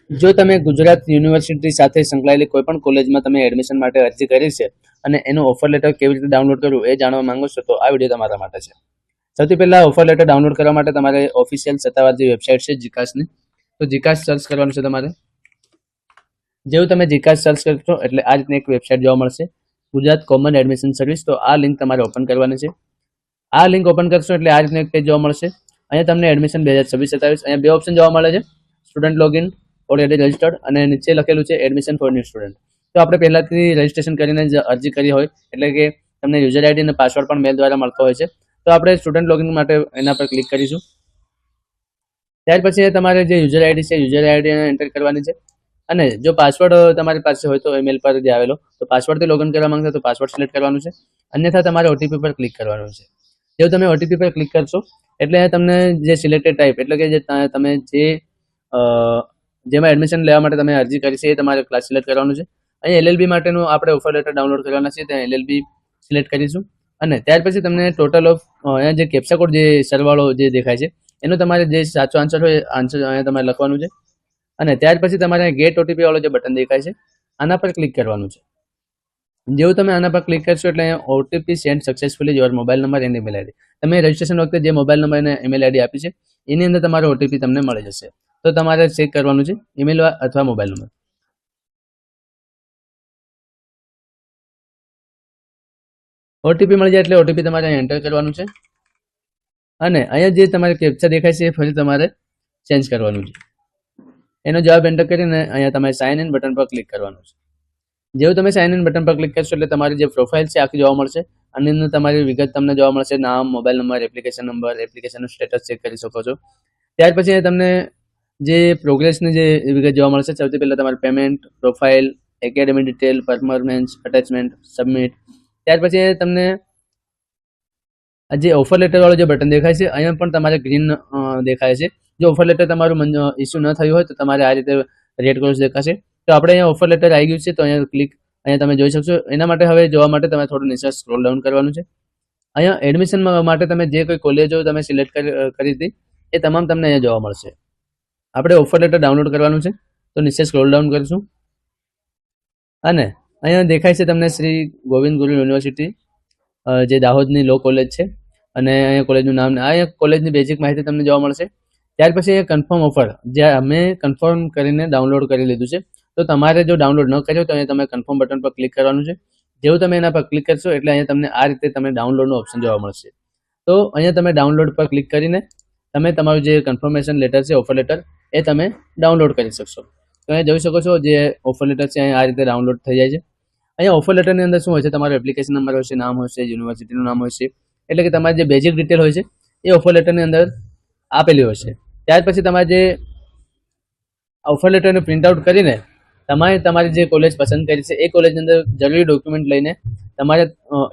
જો તમે ગુજરાત યુનિવર્સિટી સાથે સંકળાયેલી કોઈ પણ કોલેજમાં તમે એડમિશન માટે અરજી કરી છે અને એનું ઓફર લેટર કેવી રીતે ડાઉનલોડ કરવું એ જાણવા માંગો છો તો આ વિડીયો તમારા માટે છે. સૌથી પહેલા ઓફર લેટર ડાઉનલોડ કરવા માટે તમારે ઓફિશિયલ સત્તાવાર જે વેબસાઇટ છે જીકાસની, તો જીકાસ સર્ચ કરવાનું છે તમારે. જેવું તમે જીકાસ સર્ચ કરશો એટલે આ રીતની એક વેબસાઇટ જોવા મળશે, ગુજરાત કોમન એડમિશન સર્વિસ. તો આ લિંક તમારે ઓપન કરવાની છે. આ લિંક ઓપન કરશો એટલે આ રીતનું એક પેજ જોવા મળશે. અહીંયા તમને એડમિશન 2026-27 અહીંયા બે ઓપ્શન જોવા મળે છે, સ્ટુડન્ટ લોગિન ઓલરેડી રજિસ્ટર્ડ અને નીચે લખેલું છે એડમિશન ફોર ન્યૂ સ્ટુડન્ટ. તો આપણે પહેલાથી રજિસ્ટ્રેશન કરીને અરજી કરી હોય એટલે કે તમને યુઝર આઈડી અને પાસવર્ડ પણ મેલ દ્વારા મળતો હોય છે. તો આપણે સ્ટુડન્ટ લોગિન માટે એના પર ક્લિક કરીશું. ત્યાર પછી તમારે જે યુઝર આઈડી છે યુઝર આઈડી એન્ટર કરવાની છે અને જો પાસવર્ડ તમારી પાસે હોય તો ઈમેલ પર જે આવેલો તો પાસવર્ડથી લોગિન કરવા માંગતા તો પાસવર્ડ સિલેક્ટ કરવાનું છે, અન્યથા તમારે ઓટીપી પર ક્લિક કરવાનું છે. જો તમે ઓટીપી પર ક્લિક કરશો એટલે તમને જે સિલેક્ટેડ ટાઈપ એટલે કે જે તમે જેમાં એડમિશન લેવા માટે તમે અરજી કરી છે એ તમારે ક્લાસ સિલેક્ટ કરવાનું છે. અહીં એલએલબી માટેનું આપણે ઓફર લેટર ડાઉનલોડ કરવાના છે, ત્યાં એલએલબી સિલેક્ટ કરીશું અને ત્યાર પછી તમને ટોટલ ઓફ અહીંયા જે કેપ્ચા કોડ જે સરવાળો જે દેખાય છે એનો તમારે જે સાચો આન્સર હોય આન્સર અહીંયા તમારે લખવાનું છે અને ત્યાર પછી તમારે ગેટ ઓટીપી વાળો જે બટન દેખાય છે આના પર ક્લિક કરવાનું છે. જેવું તમે આના પર ક્લિક કરશો એટલે OTP send successfully your mobile number and email ID. તમે રજિસ્ટ્રેશન વખતે જે મોબાઈલ નંબર અને ઈમેલ આઈડી આપી છે એની અંદર તમારો ઓટીપી તમને મળી જશે. તો તમારે ચેક કરવાનું છે ઈમેલ અથવા મોબાઈલ નંબર. ઓટીપી મળી જાય એટલે ઓટીપી તમારે અહીં એન્ટર કરવાનું છે અને અહીંયા જે તમારે કેપ્ચા દેખાય છે એ ફરી તમારે ચેન્જ કરવાનું છે. એનો જવાબ એન્ટર કરીને અહીંયા તમારે સાઇન ઇન બટન પર ક્લિક કરવાનું છે. જેવું તમે સાઇન ઇન બટન પર ક્લિક કરશો એટલે તમારી જે પ્રોફાઇલ છે આખી જોવા મળશે અને અંદર તમારી વિગત તમને જોવા મળશે, નામ, મોબાઈલ નંબર, એપ્લિકેશનનું સ્ટેટસ ચેક કરી શકો છો. ત્યાર પછી તમને જે પ્રોગ્રેસની જે વિગત જોવા મળશે, સૌથી પહેલાં તમારી payment, profile, academy detail, performance, attachment, submit. ત્યાર પછી તમને જે ઓફર લેટર વાળો જે બટન દેખાય છે અહીંયા પણ તમારે ગ્રીન દેખાય છે. જો ઓફર લેટર તમારું ઇસ્યુ ન થયું હોય તો તમારે આ રીતે રેડ કલર દેખાશે. તો આપણે અહીંયા ઓફર લેટર આવી ગયું છે તો અહીંયા તમે જોઈ શકશો. એના માટે હવે જોવા માટે તમે થોડું નીચે સ્ક્રોલ ડાઉન કરવાનું છે. અહીંયા એડમિશન માટે તમે જે કોઈ કોલેજો તમે સિલેક્ટ કરી હતી એ તમામ તમને અહીંયા જોવા મળશે. આપણે ઓફર લેટર ડાઉનલોડ કરવાનું છે તો નીચે સ્ક્રોલ ડાઉન કરીશું અને અહીંયા દેખાય છે તમને શ્રી ગોવિંદ ગુરુ યુનિવર્સિટી જે દાહોદની લો કોલેજ છે અને અહીંયા કોલેજનું નામ, અહીંયા કોલેજની બેઝિક માહિતી તમને જોવા મળશે. ત્યાર પછી અહીંયા કન્ફર્મ ઓફર જે અમે કન્ફર્મ કરીને ડાઉનલોડ કરી લીધું છે. તો તમારે જો ડાઉનલોડ ન કર્યો તો અહીંયા તમે કન્ફર્મ બટન પર ક્લિક કરવાનું છે. જેવું તમે એના પર ક્લિક કરશો એટલે અહીંયા તમને આ રીતે તમને ડાઉનલોડનું ઓપ્શન જોવા મળશે. તો અહીંયા તમે ડાઉનલોડ પર ક્લિક કરીને તમે તમારું જે કન્ફર્મેશન લેટર છે ઓફર લેટર એ તમે ડાઉનલોડ કરી શકશો. તો અહીંયા જોઈ શકો છો જે ઓફર લેટર છે અહીંયા આ રીતે ડાઉનલોડ થઈ જાય છે. અહીંયા ઓફર લેટરની અંદર શું હોય છે, તમારો એપ્લિકેશન નંબર હોય છે, નામ હોય છે, યુનિવર્સિટીનું નામ હોય છે, એટલે કે તમારી જે બેઝિક ડિટેલ હોય છે એ ઓફર લેટરની અંદર આપેલી હોય છે. ત્યાર પછી તમારે જે ઓફર લેટરને પ્રિન્ટ આઉટ કરીને તમારે તમારી જે કોલેજ પસંદ કરી છે એ કોલેજની અંદર જરૂરી ડોક્યુમેન્ટ લઈને તમારે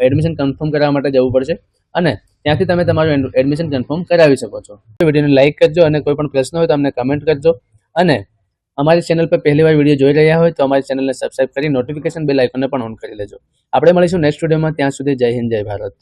એડમિશન કન્ફર્મ કરવા માટે જવું પડશે અને ત્યાંથી તમે તમારું એડમિશન કન્ફર્મ કરાવી શકો છો. વિડીયોને લાઇક કરજો અને કોઈ પણ પ્રશ્ન હોય તો અમને કમેન્ટ કરજો અને અમારી ચેનલ પર પહેલીવાર વિડીયો જોઈ રહ્યા હોય તો અમારી ચેનલને સબસ્ક્રાઇબ કરી નોટિફિકેશન બેલ આઇકોનને પણ ઓન કરી લેજો. આપણે મળીશું નેક્સ્ટ વિડીયોમાં. ત્યાં સુધી જય હિન્દ, જય ભારત.